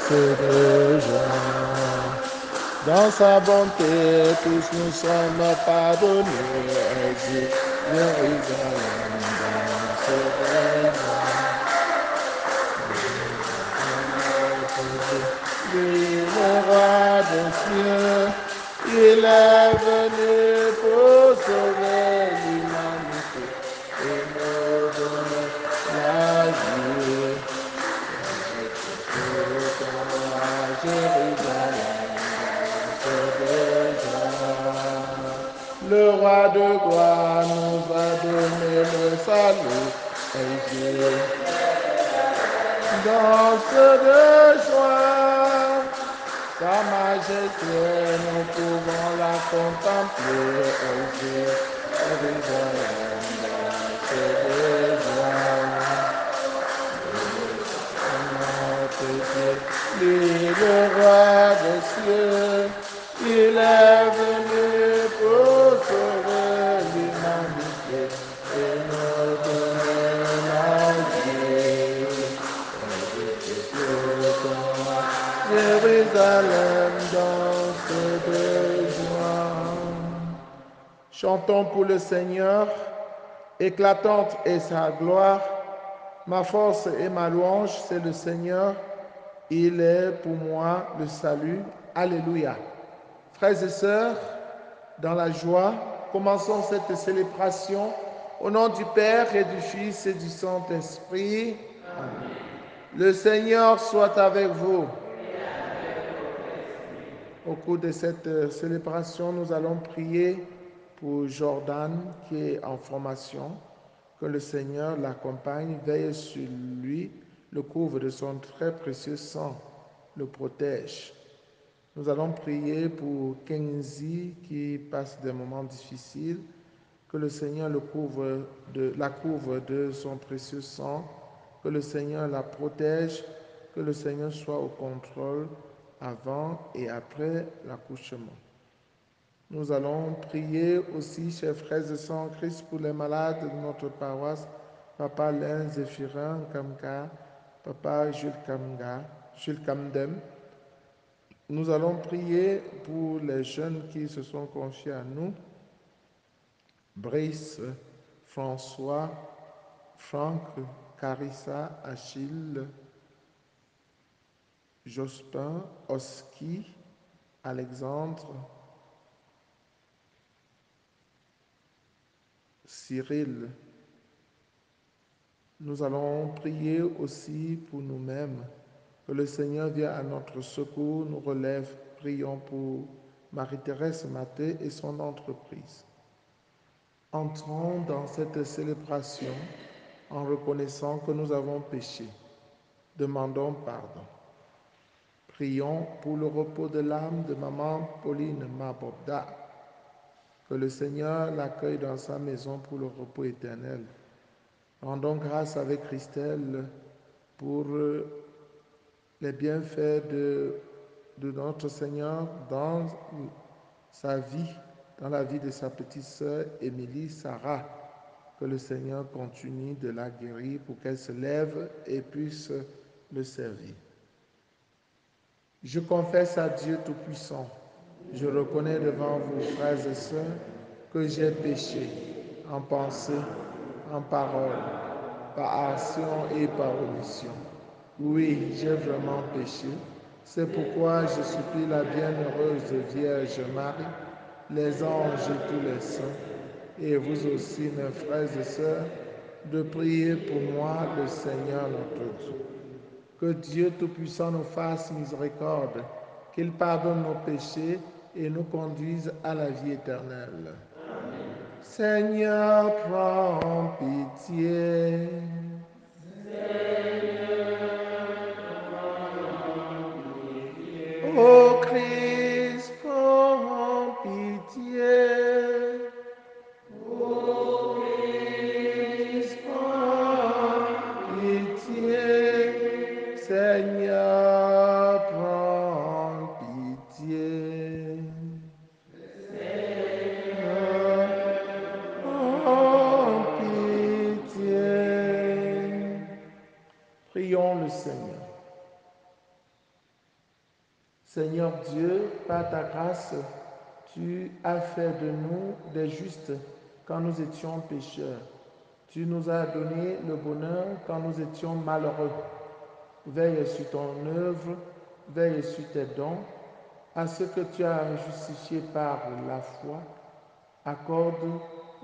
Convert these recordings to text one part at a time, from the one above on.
de joie. Dans sa bonté, tous nous sommes pardonnés. Jésus, Jérusalem, danse de joie. Lui, le roi des cieux, il est venu pour sauver l'humanité et nous donner la vie. Jérusalem, danse de joie. Le roi de gloire nous a donné le salut. Et Jésus danse de joie. Sa majesté, nous pouvons la contempler. Et Jérusalem, danse de joie. Lui, le roi des cieux, il est venu pour sauver l'humanité et nous donner la vie. Jérusalem danse de joie. Chantons pour le Seigneur, éclatante est sa gloire. Ma force et ma louange, c'est le Seigneur. Il est pour moi le salut. Alléluia. Frères et sœurs, dans la joie, commençons cette célébration au nom du Père et du Fils et du Saint-Esprit. Amen. Le Seigneur soit avec vous. Au cours de cette célébration, nous allons prier pour Jordan qui est en formation. Que le Seigneur l'accompagne, veille sur lui, le couvre de son très précieux sang, le protège. Nous allons prier pour Kenzie qui passe des moments difficiles, que le Seigneur la couvre de son précieux sang, que le Seigneur la protège, que le Seigneur soit au contrôle avant et après l'accouchement. Nous allons prier aussi, chers frères et sœurs en Christ, pour les malades de notre paroisse, Papa Len Zéphirin Kamka, Papa Jules Kamdem. Nous allons prier pour les jeunes qui se sont confiés à nous, Brice, François, Franck, Carissa, Achille, Jospin, Oski, Alexandre, Cyril. Nous allons prier aussi pour nous-mêmes, que le Seigneur vienne à notre secours, nous relève. Prions pour Marie-Thérèse Mathé et son entreprise. Entrons dans cette célébration en reconnaissant que nous avons péché. Demandons pardon. Prions pour le repos de l'âme de maman Pauline Mabobda. Que le Seigneur l'accueille dans sa maison pour le repos éternel. Rendons grâce avec Christelle pour les bienfaits de notre Seigneur dans sa vie, dans la vie de sa petite sœur Émilie Sarah. Que le Seigneur continue de la guérir pour qu'elle se lève et puisse le servir. Je confesse à Dieu Tout-Puissant, je reconnais devant vous, frères et sœurs, que j'ai péché en pensée, en parole, par action et par omission. Oui, j'ai vraiment péché. C'est pourquoi je supplie la bienheureuse Vierge Marie, les anges et tous les saints, et vous aussi, mes frères et sœurs, de prier pour moi, le Seigneur notre Dieu. Que Dieu Tout-Puissant nous fasse miséricorde, qu'il pardonne nos péchés et nous conduise à la vie éternelle. Seigneur, prends pitié. Ô Christ, prends pitié. Ô Christ, prends pitié. Seigneur, prends pitié. Seigneur, prends pitié. Prions le Seigneur. Seigneur Dieu, par ta grâce, tu as fait de nous des justes quand nous étions pécheurs. Tu nous as donné le bonheur quand nous étions malheureux. Veille sur ton œuvre, veille sur tes dons. À ceux que tu as justifiés par la foi, accorde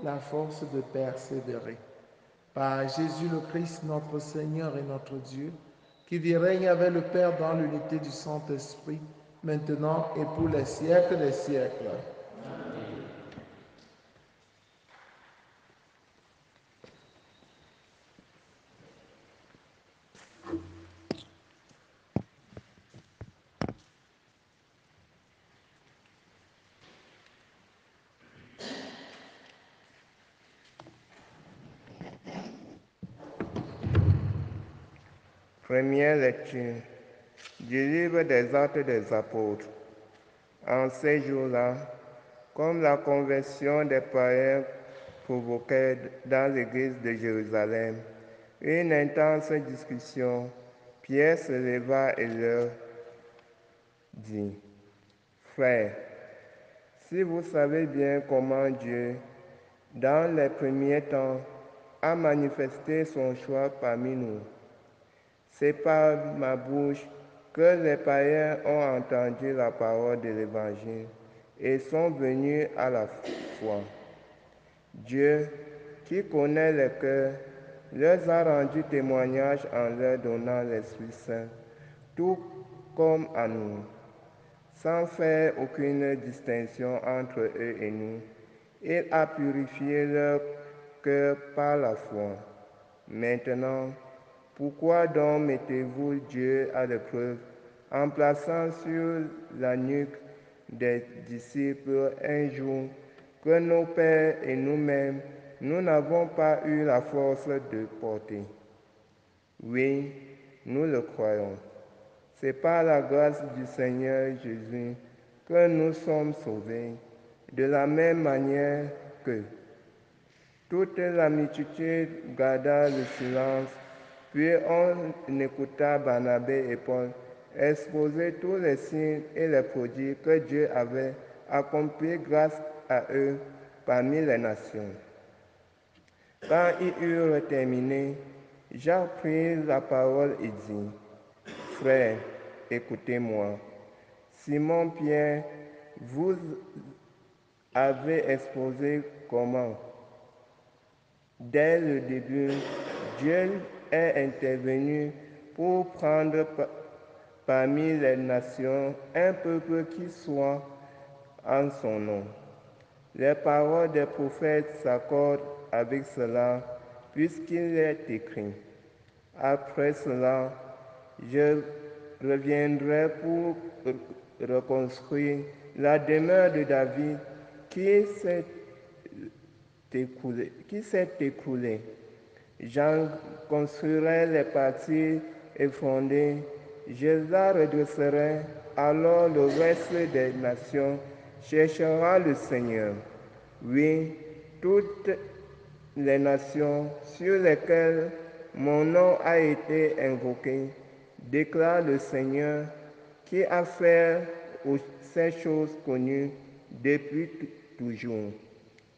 la force de persévérer. Par Jésus le Christ, notre Seigneur et notre Dieu, qui vit règne avec le Père dans l'unité du Saint-Esprit, maintenant et pour les siècles des siècles. Première lecture du livre des Actes des Apôtres. En ces jours-là, comme la conversion des païens provoquait dans l'église de Jérusalem une intense discussion, Pierre se leva et leur dit, « Frères, si vous savez bien comment Dieu, dans les premiers temps, a manifesté son choix parmi nous, c'est par ma bouche que les païens ont entendu la parole de l'Évangile et sont venus à la foi. Dieu, qui connaît les cœurs, leur a rendu témoignage en leur donnant l'Esprit Saint, tout comme à nous, sans faire aucune distinction entre eux et nous. Il a purifié leur cœur par la foi. Maintenant, pourquoi donc mettez-vous Dieu à l'épreuve en plaçant sur la nuque des disciples un joug que nos pères et nous-mêmes, nous n'avons pas eu la force de porter? Oui, nous le croyons. C'est par la grâce du Seigneur Jésus que nous sommes sauvés, de la même manière que toute la multitude garda le silence, puis on écouta Barnabé et Paul exposer tous les signes et les prodiges que Dieu avait accomplis grâce à eux parmi les nations. Quand ils eurent terminé, Jacques prit la parole et dit, « Frères, écoutez-moi. Simon-Pierre, vous avez exposé comment, dès le début, Dieu est intervenu pour prendre parmi les nations un peuple qui soit en son nom. Les paroles des prophètes s'accordent avec cela, puisqu'il est écrit. Après cela, je reviendrai pour reconstruire la demeure de David qui s'est écroulée. J'en construirai les parties effondrées, je la redresserai, alors le reste des nations cherchera le Seigneur. Oui, toutes les nations sur lesquelles mon nom a été invoqué, déclare le Seigneur, qui a fait ces choses connues depuis toujours.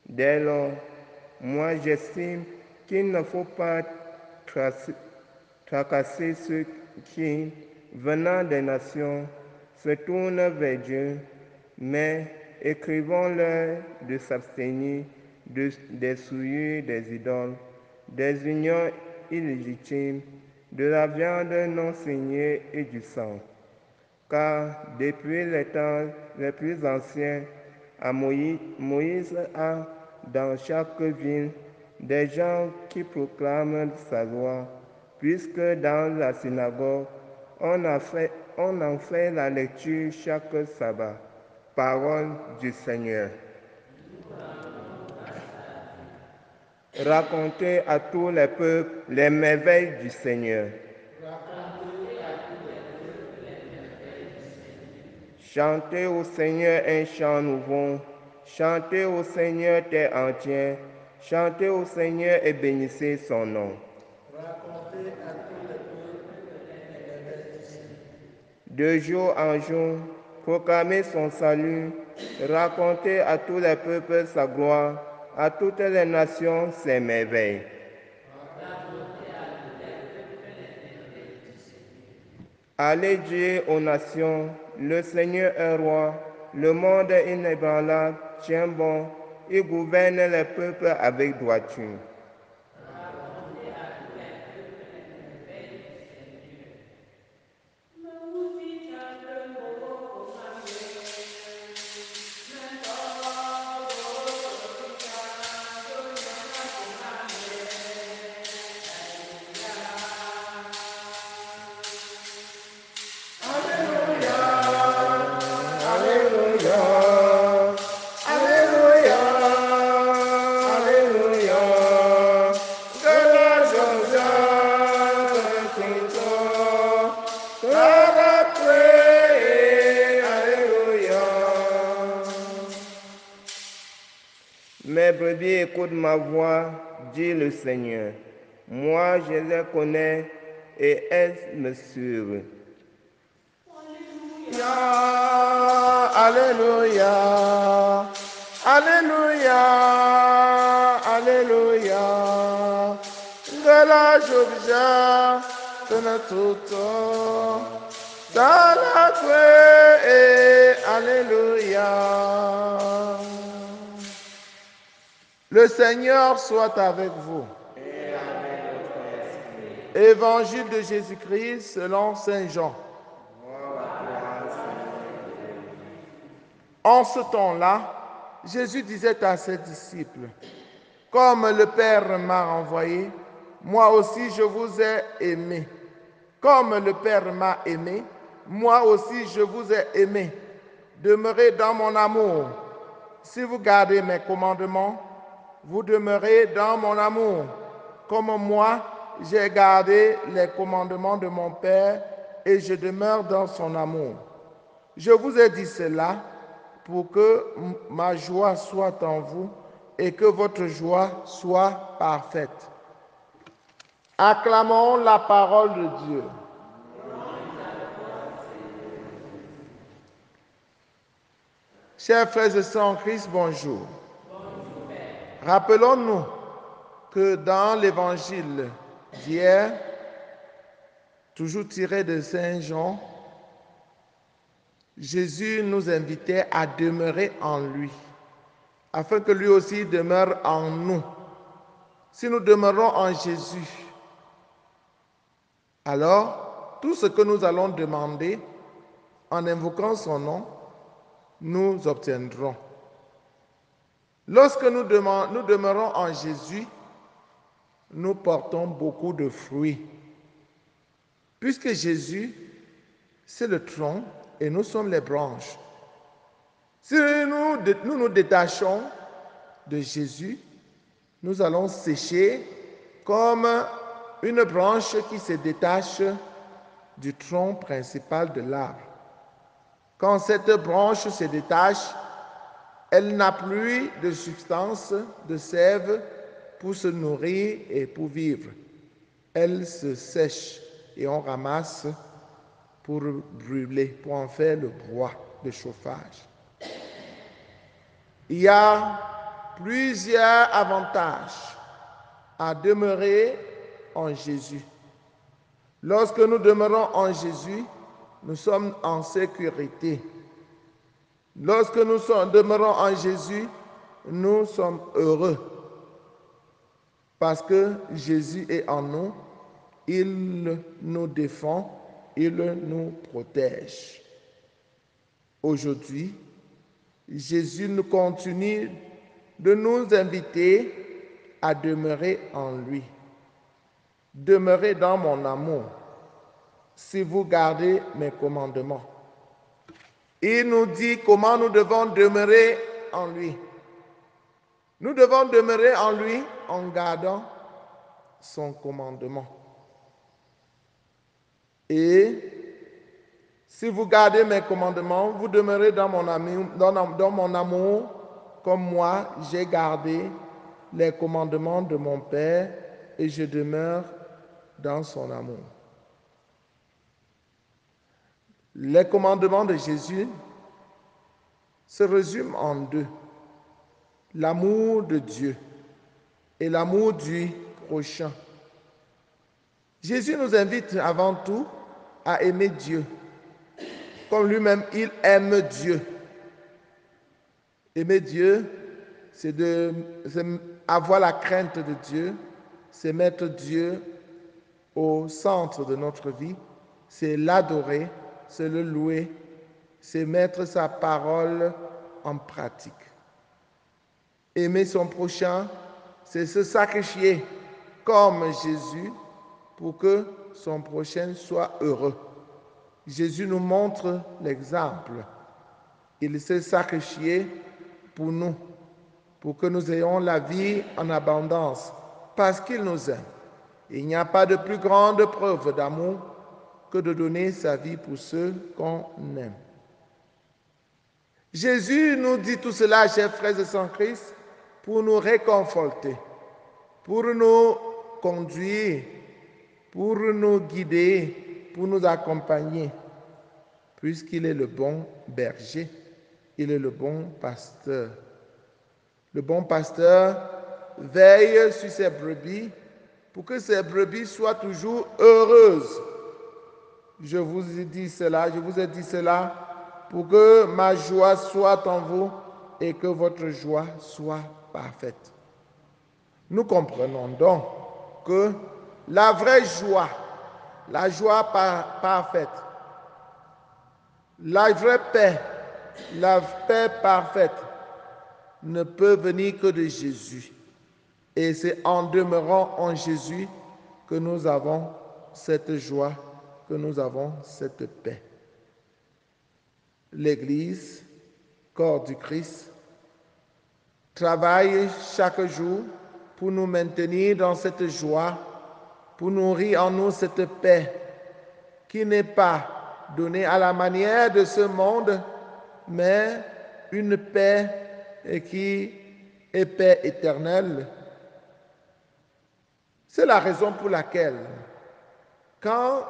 Dès lors, moi j'estime qu'il ne faut pas tracasser ceux qui, venant des nations, se tournent vers Dieu, mais écrivons-leur de s'abstenir des souillures des idoles, des unions illégitimes, de la viande non saignée et du sang. Car depuis les temps les plus anciens, Moïse a dans chaque ville des gens qui proclament sa loi, puisque dans la synagogue, on en fait la lecture chaque sabbat. Parole du Seigneur. Racontez à tous les peuples les merveilles du Seigneur. Chantez au Seigneur un chant nouveau. Chantez au Seigneur terre entière. Chantez au Seigneur et bénissez son nom. Racontez à tous les peuples les merveilles du Seigneur. De jour en jour, proclamer son salut, raconter à tous les peuples sa gloire, à toutes les nations ses merveilles. Allez dire aux nations, le Seigneur est roi, le monde est inébranlable, tient bon, il gouverne les peuples avec droiture. Mes brebis écoutent ma voix, dit le Seigneur. Moi, je les connais et elles me suivent. Alléluia, Alléluia, Alléluia. De la joie, de tout dans la paix, Alléluia. Le Seigneur soit avec vous. Évangile de Jésus-Christ selon Saint Jean. En ce temps-là, Jésus disait à ses disciples, « Comme le Père m'a envoyé, moi aussi je vous ai aimé. Comme le Père m'a aimé, moi aussi je vous ai aimé. Demeurez dans mon amour. Si vous gardez mes commandements, vous demeurez dans mon amour. Comme moi, j'ai gardé les commandements de mon Père et je demeure dans son amour. Je vous ai dit cela pour que ma joie soit en vous et que votre joie soit parfaite. » Acclamons la parole de Dieu. Chers frères et sœurs en Christ, bonjour. Rappelons-nous que dans l'évangile d'hier, toujours tiré de Saint Jean, Jésus nous invitait à demeurer en lui, afin que lui aussi demeure en nous. Si nous demeurons en Jésus, alors tout ce que nous allons demander en invoquant son nom, nous obtiendrons. Lorsque nous demeurons en Jésus, nous portons beaucoup de fruits. Puisque Jésus, c'est le tronc et nous sommes les branches. Si nous nous détachons de Jésus, nous allons sécher comme une branche qui se détache du tronc principal de l'arbre. Quand cette branche se détache, elle n'a plus de substance, de sève pour se nourrir et pour vivre. Elle se sèche et on ramasse pour brûler, pour en faire le bois de chauffage. Il y a plusieurs avantages à demeurer en Jésus. Lorsque nous demeurons en Jésus, nous sommes en sécurité. Lorsque nous demeurons en Jésus, nous sommes heureux. Parce que Jésus est en nous, il nous défend, il nous protège. Aujourd'hui, Jésus nous continue de nous inviter à demeurer en lui. Demeurez dans mon amour si vous gardez mes commandements. Il nous dit comment nous devons demeurer en lui. Nous devons demeurer en lui en gardant son commandement. Et si vous gardez mes commandements, vous demeurez dans mon amour, comme moi, j'ai gardé les commandements de mon Père et je demeure dans son amour. Les commandements de Jésus se résume en deux: l'amour de Dieu et l'amour du prochain. Jésus nous invite avant tout à aimer Dieu, comme lui-même il aime Dieu. Aimer Dieu, c'est avoir la crainte de Dieu, c'est mettre Dieu au centre de notre vie, c'est l'adorer, c'est le louer, c'est mettre sa parole en pratique. Aimer son prochain, c'est se sacrifier comme Jésus pour que son prochain soit heureux. Jésus nous montre l'exemple. Il s'est sacrifié pour nous, pour que nous ayons la vie en abondance, parce qu'il nous aime. Il n'y a pas de plus grande preuve d'amour que de donner sa vie pour ceux qu'on aime. Jésus nous dit tout cela, chers frères et sœurs en Christ, pour nous réconforter, pour nous conduire, pour nous guider, pour nous accompagner, puisqu'il est le bon berger, il est le bon pasteur. Le bon pasteur veille sur ses brebis pour que ces brebis soient toujours heureuses. Je vous ai dit cela pour que ma joie soit en vous et que votre joie soit parfaite. Nous comprenons donc que la vraie joie, la joie parfaite, la vraie paix, la paix parfaite ne peut venir que de Jésus. Et c'est en demeurant en Jésus que nous avons cette joie, que nous avons cette paix. L'Église, corps du Christ, travaille chaque jour pour nous maintenir dans cette joie, pour nourrir en nous cette paix qui n'est pas donnée à la manière de ce monde, mais une paix qui est paix éternelle. C'est la raison pour laquelle, quand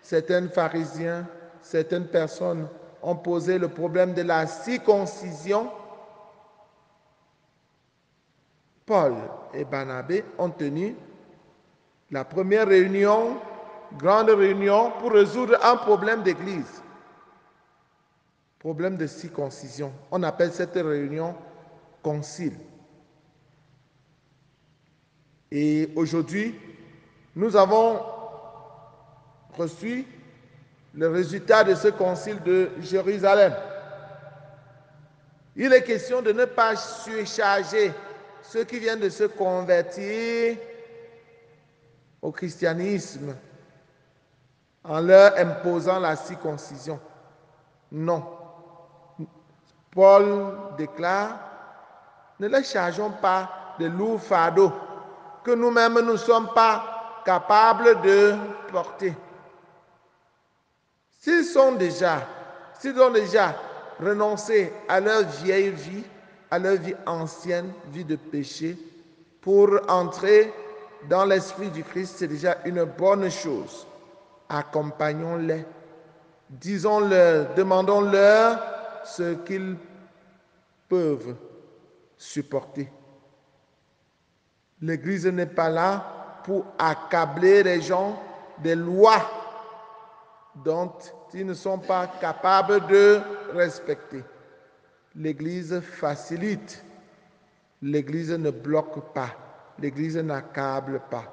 certains pharisiens, certaines personnes ont posé le problème de la circoncision, Paul et Barnabé ont tenu la première réunion, grande réunion, pour résoudre un problème d'église. Problème de circoncision. On appelle cette réunion concile. Et aujourd'hui, nous avons reçu le résultat de ce concile de Jérusalem. Il est question de ne pas surcharger ceux qui viennent de se convertir au christianisme en leur imposant la circoncision. Non. Paul déclare, ne les chargeons pas de lourds fardeaux que nous-mêmes ne sommes pas capables de porter. S'ils ont déjà renoncé à leur vieille vie, à leur vie ancienne, vie de péché, pour entrer dans l'esprit du Christ, c'est déjà une bonne chose. Accompagnons-les, disons-leur, demandons-leur ce qu'ils peuvent supporter. L'Église n'est pas là pour accabler les gens des lois dont ils ne sont pas capables de respecter. L'Église facilite. L'Église ne bloque pas. L'Église n'accable pas.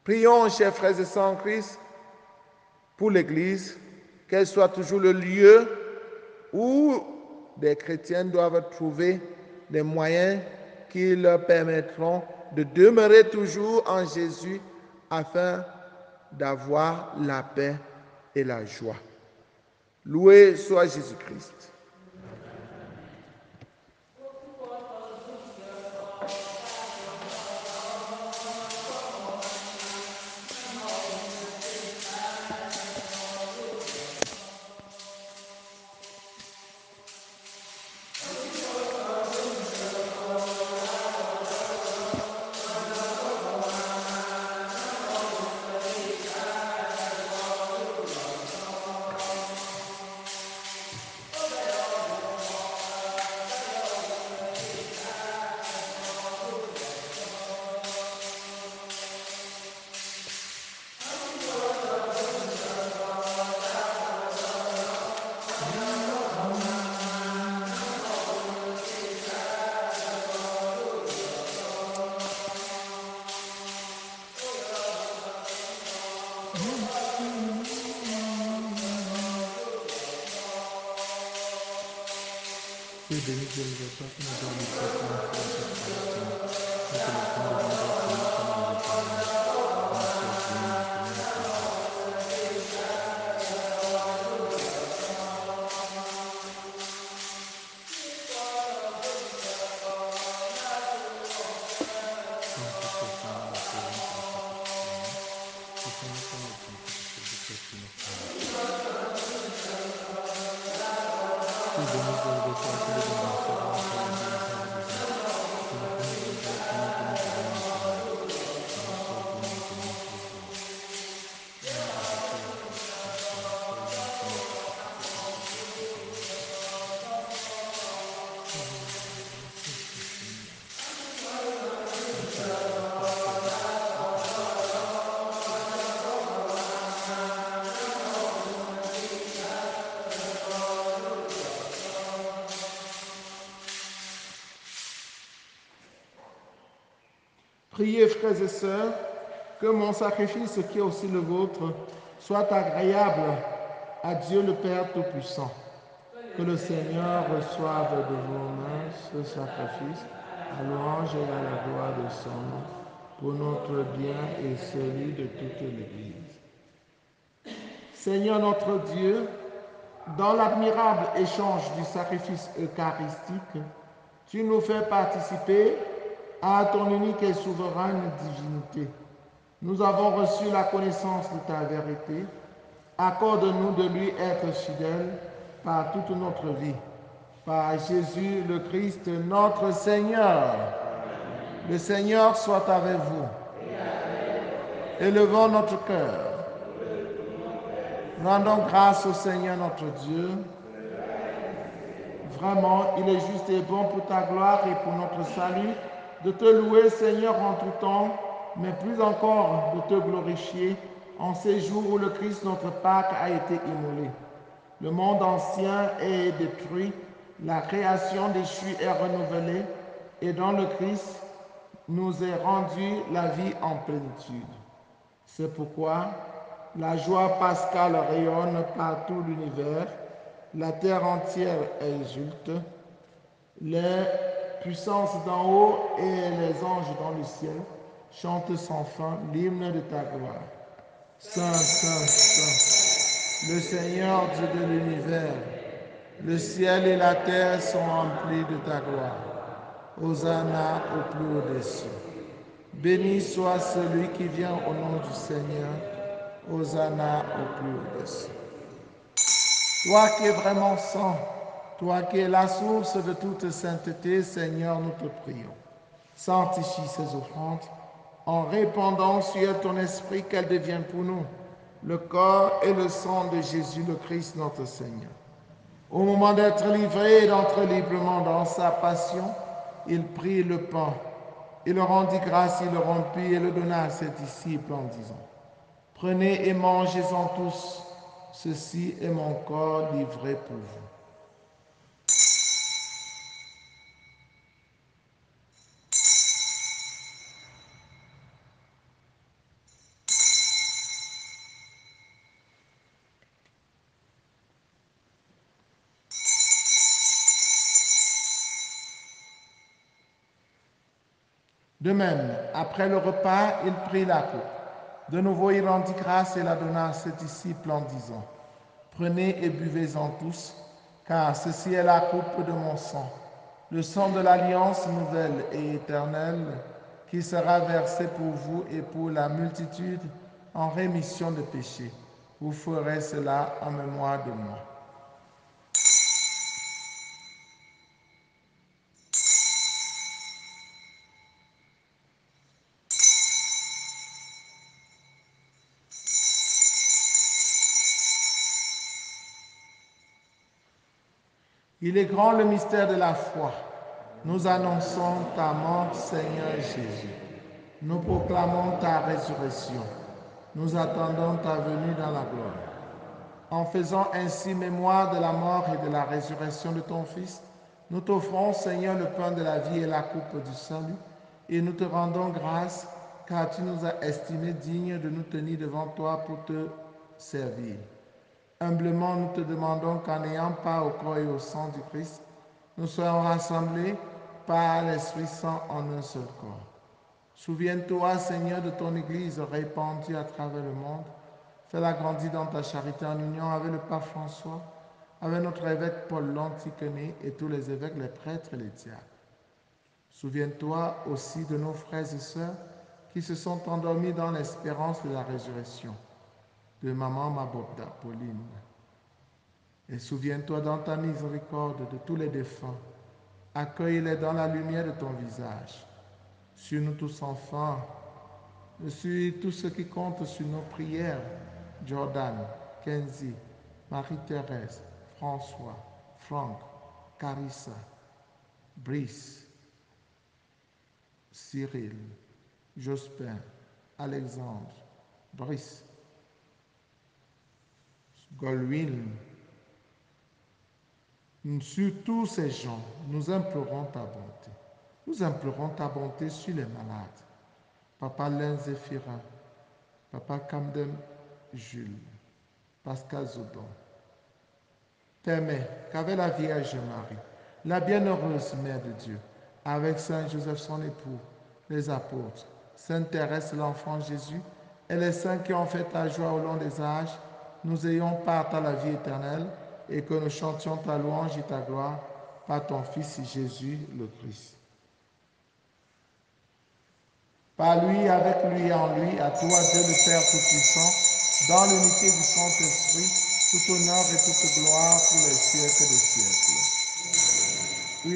Prions, chers frères et sœurs en Christ, pour l'Église, qu'elle soit toujours le lieu où des chrétiens doivent trouver des moyens qui leur permettront de demeurer toujours en Jésus afin d'avoir la paix et la joie. Loué soit Jésus-Christ. Tu es béni, Dieu miséricordieux, qui nous donne l'esprit souvent sur la tête par le Seigneur. Et que le pain de vie descendu comme les éternels. Béni soit Dieu maintenant et toujours. Sainte Sophie, la servante de ta petite Marie, défends-nous contre les tentations de Christ et notre Marie. Tu es béni, Dieu miséricordieux, qui nous donne la servante, la Vierge Marie. Et que le pain de vie descendu comme les éternels éternels. Béni soit Dieu maintenant et toujours. Au nom de Jésus et de Saint Père, soyez maintenant et pour perpétuité toujours, éternel Père. Sainte Sophie, notre libérateur, accorde la justice et la bienfaisance. Priez, frères et sœurs, que mon sacrifice, qui est aussi le vôtre, soit agréable à Dieu le Père Tout-Puissant. Que le Seigneur reçoive de vos mains ce sacrifice, à louange et à la gloire de son nom, pour notre bien et celui de toute l'Église. Seigneur notre Dieu, dans l'admirable échange du sacrifice eucharistique, tu nous fais participer à ton unique et souveraine divinité. Nous avons reçu la connaissance de ta vérité. Accorde-nous de lui être fidèles par toute notre vie. Par Jésus le Christ, notre Seigneur. Le Seigneur soit avec vous. Élevons notre cœur. Rendons grâce au Seigneur notre Dieu. Vraiment, il est juste et bon pour ta gloire et pour notre salut de te louer, Seigneur, en tout temps, mais plus encore de te glorifier en ces jours où le Christ, notre Pâque, a été immolé. Le monde ancien est détruit, la création déchue est renouvelée, et dans le Christ nous est rendue la vie en plénitude. C'est pourquoi la joie pascale rayonne par tout l'univers, la terre entière exulte, les puissances d'en haut et les anges dans le ciel chantent sans fin l'hymne de ta gloire. Saint, Saint, Saint, le Seigneur Dieu de l'univers, le ciel et la terre sont remplis de ta gloire. Hosanna au plus haut des cieux. Béni soit celui qui vient au nom du Seigneur. Hosanna au plus haut des cieux. Toi qui es vraiment saint, toi qui es la source de toute sainteté, Seigneur, nous te prions. Sanctifie ces offrandes en répandant sur ton esprit qu'elles deviennent pour nous le corps et le sang de Jésus le Christ notre Seigneur. Au moment d'être livré et d'entrer librement dans sa passion, il prit le pain, il rendit grâce, il le rompit et le donna à ses disciples en disant: Prenez et mangez-en tous, ceci est mon corps livré pour vous. De même, après le repas, il prit la coupe. De nouveau, il rendit grâce et la donna à ses disciples en disant: Prenez et buvez-en tous, car ceci est la coupe de mon sang, le sang de l'alliance nouvelle et éternelle, qui sera versé pour vous et pour la multitude en rémission de péchés. Vous ferez cela en mémoire de moi. Il est grand le mystère de la foi. Nous annonçons ta mort, Seigneur Jésus. Nous proclamons ta résurrection. Nous attendons ta venue dans la gloire. En faisant ainsi mémoire de la mort et de la résurrection de ton Fils, nous t'offrons, Seigneur, le pain de la vie et la coupe du salut, et nous te rendons grâce car tu nous as estimés dignes de nous tenir devant toi pour te servir. Humblement, nous te demandons qu'en n'ayant pas au corps et au sang du Christ, nous soyons rassemblés par l'Esprit Saint en un seul corps. Souviens-toi, Seigneur, de ton Église répandue à travers le monde. Fais-la grandir dans ta charité en union avec le pape François, avec notre évêque Paul l'Antiquené et tous les évêques, les prêtres et les diacres. Souviens-toi aussi de nos frères et sœurs qui se sont endormis dans l'espérance de la résurrection, de maman Mabobda, Pauline. Et souviens-toi dans ta miséricorde de tous les défunts. Accueille-les dans la lumière de ton visage. Sur nous tous enfants, sur tous ceux qui comptent sur nos prières, Jordan, Kenzie, Marie-Thérèse, François, Franck, Carissa, Brice, Cyril, Jospin, Alexandre, Brice, Golwyn. Sur tous ces gens, nous implorons ta bonté. Nous implorons ta bonté sur les malades. Papa Len Zéphirin, Papa Camden Jules, Pascal Zodon. Permets qu'avec la Vierge Marie, la bienheureuse Mère de Dieu, avec Saint Joseph son époux, les apôtres, Sainte Thérèse l'enfant Jésus et les saints qui ont fait ta joie au long des âges, nous ayons part à la vie éternelle et que nous chantions ta louange et ta gloire par ton Fils Jésus le Christ. Par lui, avec lui et en lui, à toi Dieu le Père Tout-Puissant, dans l'unité du Saint-Esprit, tout honneur et toute gloire pour les siècles des siècles.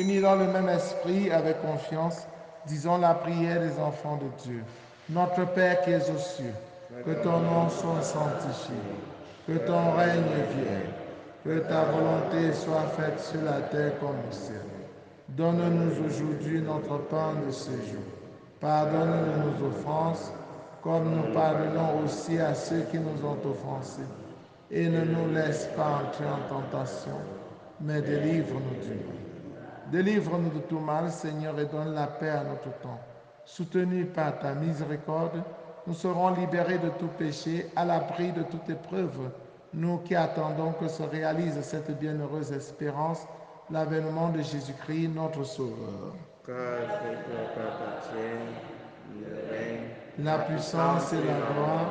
Unis dans le même esprit, avec confiance, disons la prière des enfants de Dieu. Notre Père qui es aux cieux, que ton nom soit sanctifié, que ton règne vienne, que ta volonté soit faite sur la terre comme au ciel. Donne-nous aujourd'hui notre pain de ce jour. Pardonne-nous nos offenses, comme nous pardonnons aussi à ceux qui nous ont offensés. Et ne nous laisse pas entrer en tentation, mais délivre-nous du mal. Délivre-nous de tout mal, Seigneur, et donne la paix à notre temps. Soutenus par ta miséricorde, nous serons libérés de tout péché, à l'abri de toute épreuve, nous qui attendons que se réalise cette bienheureuse espérance, l'avènement de Jésus-Christ, notre Sauveur. Car c'est toi t'appartient le règne, La puissance et la gloire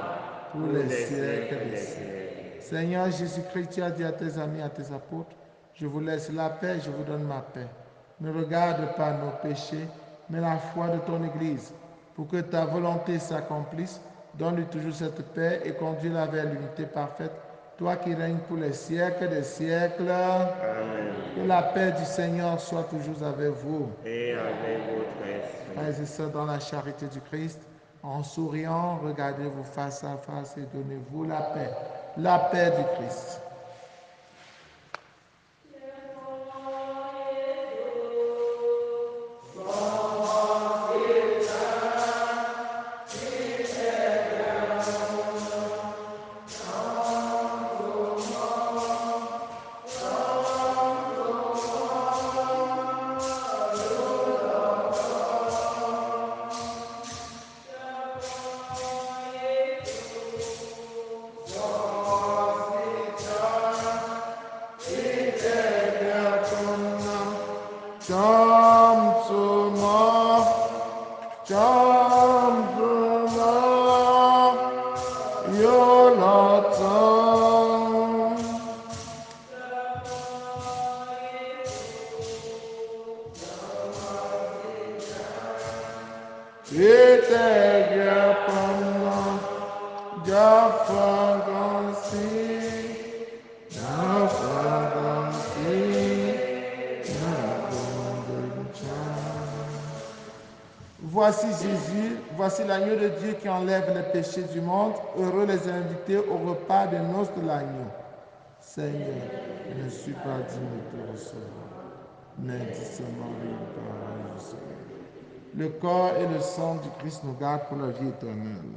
pour les siècles des siècles. Seigneur Jésus-Christ, tu as dit à tes amis, à tes apôtres, je vous laisse la paix, je vous donne ma paix. Ne regarde pas nos péchés, mais la foi de ton Église. Pour que ta volonté s'accomplisse, donne-lui toujours cette paix et conduis-la vers l'unité parfaite, toi qui règnes pour les siècles des siècles. Amen. Que la paix du Seigneur soit toujours avec vous. Et avec votre esprit. Frères et sœurs, dans la charité du Christ, en souriant, regardez-vous face à face et donnez-vous la paix. La paix du Christ. Voici Jésus, voici l'agneau de Dieu qui enlève les péchés du monde. Heureux les invités au repas des noces de l'agneau. Seigneur, je ne suis pas digne de te recevoir, mais dis seulement une parole, je serai. Le corps et le sang du Christ nous gardent pour la vie éternelle.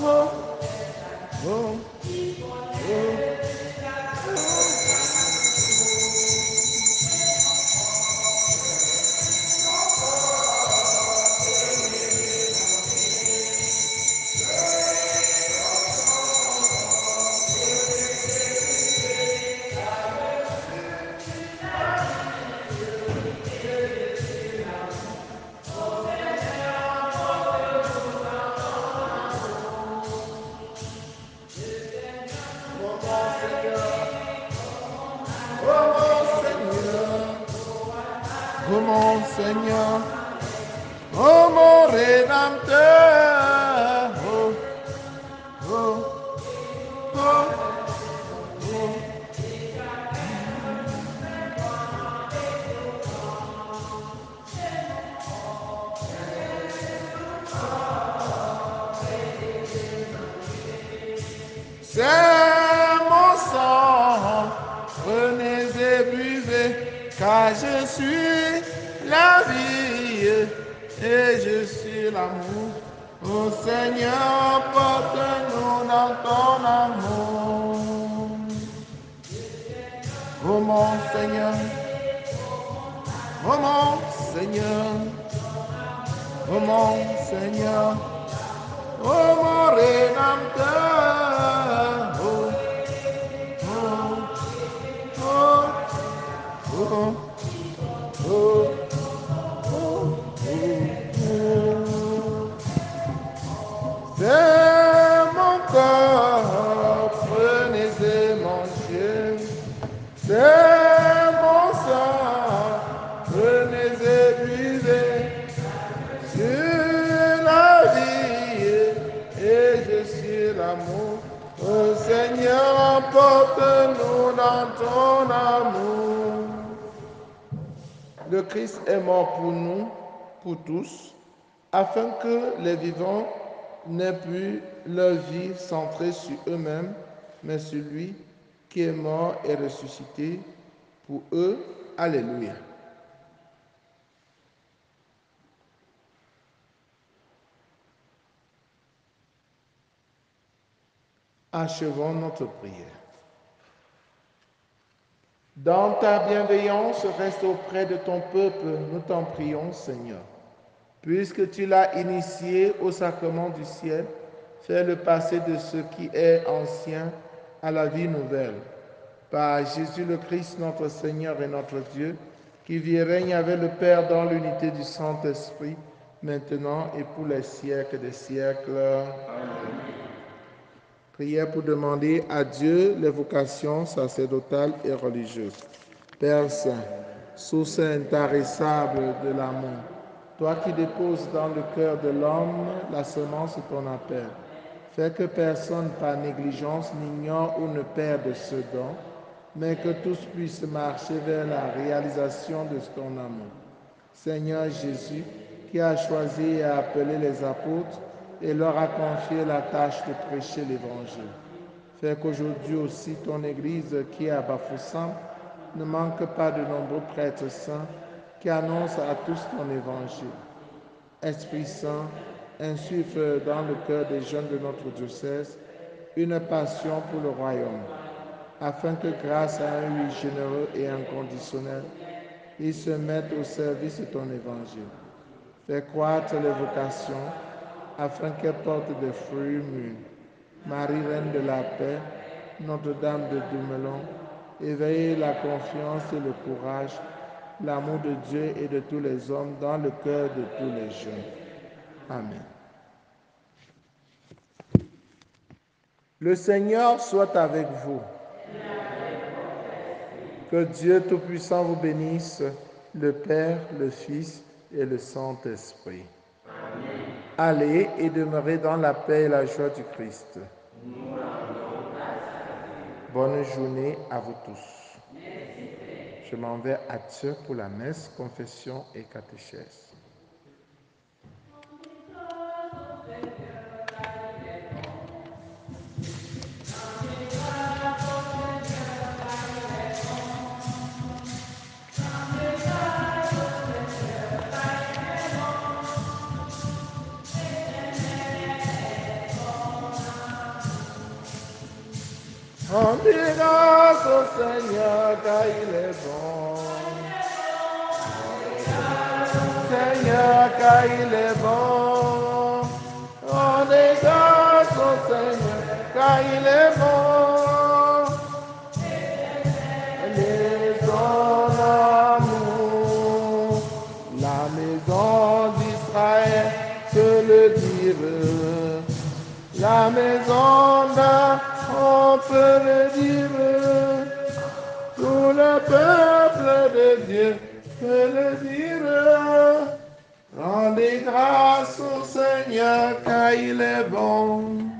oh, oh, oh. Oh mon Seigneur, oh mon Rédempteur, oh, oh, oh, oh. C'est mon sang, prenez et buvez, car je suis la vie et je suis l'amour. Ô Seigneur, porte-nous dans ton amour. Oh mon Seigneur, oh mon Seigneur, oh mon Seigneur, oh mon Rédempteur, oh, oh, oh, oh, oh, oh, oh. C'est mon corps, prenez et mangez. C'est mon sang, prenez et buvez. Sur la vie et je suis l'amour. Ô Seigneur, emporte-nous dans ton amour. Le Christ est mort pour nous, pour tous, afin que les vivants n'aient plus leur vie centrée sur eux-mêmes, mais sur lui qui est mort et ressuscité pour eux. Alléluia. Achevons notre prière. Dans ta bienveillance, reste auprès de ton peuple, nous t'en prions, Seigneur. Puisque tu l'as initié au sacrement du ciel, fais-le passer de ce qui est ancien à la vie nouvelle. Par Jésus le Christ, notre Seigneur et notre Dieu, qui vit et règne avec le Père dans l'unité du Saint-Esprit, maintenant et pour les siècles des siècles. Amen. Prière pour demander à Dieu les vocations sacerdotales et religieuses. Père Saint, source intarissable de l'amour, toi qui déposes dans le cœur de l'homme la semence de ton appel, fais que personne par négligence n'ignore ou ne perde ce don, mais que tous puissent marcher vers la réalisation de ton amour. Seigneur Jésus, qui a choisi et a appelé les apôtres et leur a confié la tâche de prêcher l'Évangile, fais qu'aujourd'hui aussi ton Église qui est à Bafoussam ne manque pas de nombreux prêtres saints qui annoncent à tous ton Évangile. Esprit Saint, insuffle dans le cœur des jeunes de notre diocèse une passion pour le royaume, afin que grâce à un oui généreux et inconditionnel, ils se mettent au service de ton évangile. Fais croître les vocations, afin qu'elles portent des fruits mûrs. Marie, Reine de la paix, Notre-Dame de Dumelon, éveillez la confiance et le courage, l'amour de Dieu et de tous les hommes dans le cœur de tous les jeunes. Amen. Le Seigneur soit avec vous. Que Dieu Tout-Puissant vous bénisse, le Père, le Fils et le Saint-Esprit. Amen. Allez et demeurez dans la paix et la joie du Christ. Bonne journée à vous tous. Je m'en vais à Dieu pour la messe, confession et catéchèse. Rendez grâce au Seigneur car il est bon. Seigneur car il est bon. Rendez grâce au Seigneur car il est bon. Et son amour, la maison d'Israël peut le dire. La maison d'Aaron peut le dire. Tout le peuple de Dieu peut le dire. Rendez grâce au Seigneur car il est bon.